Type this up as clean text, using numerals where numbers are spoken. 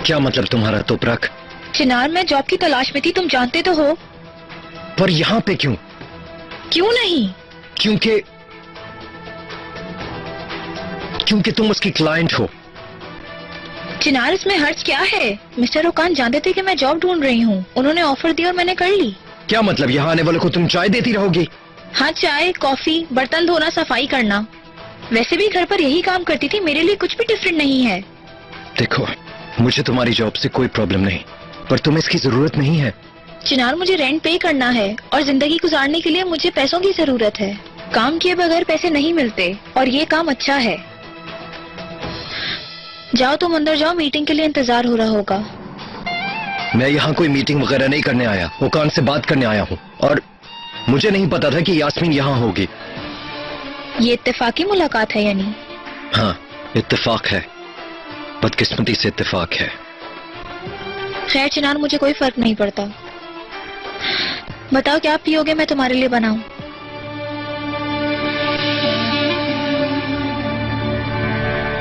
क्या मतलब तुम्हारा तुपरक? चिनार, मैं जॉब की तलाश में थी, तुम जानते तो हो। पर यहाँ पे क्यों? क्यों नहीं? क्योंकि तुम उसकी क्लाइंट हो। चिनार, इसमें हर्ज क्या है? मिस्टर ओकान जानते थे कि मैं जॉब ढूंढ रही हूँ, उन्होंने ऑफर दी और मैंने कर ली। क्या मतलब यहाँ आने वालों को तुम चाय देती रहोगी? हाँ, चाय, कॉफी, बर्तन धोना, सफाई करना। वैसे भी घर पर यही काम करती थी, मेरे लिए कुछ भी डिफरेंट नहीं है। देखो, मुझे तुम्हारी जॉब से कोई प्रॉब्लम नहीं, पर तुम्हें इसकी जरूरत नहीं है। चिनार, मुझे रेंट पे करना है और जिंदगी गुजारने के लिए मुझे पैसों की जरूरत है। काम किए बगैर पैसे नहीं मिलते और ये काम अच्छा है। जाओ, तुम अंदर जाओ, मीटिंग के लिए इंतजार हो रहा होगा। मैं यहाँ कोई मीटिंग वगैरह नहीं करने आया, ओकान से बात करने आया हूँ, और मुझे नहीं पता था कि यास्मीन यहाँ होगी। ये इत्तेफाकी मुलाकात है यानी? हाँ, इत्तेफाक है, बदकिस्मती से इत्तेफाक है। खैर चिनार, मुझे कोई फर्क नहीं पड़ता। बताओ क्या पियोगे, मैं तुम्हारे लिए बनाऊं?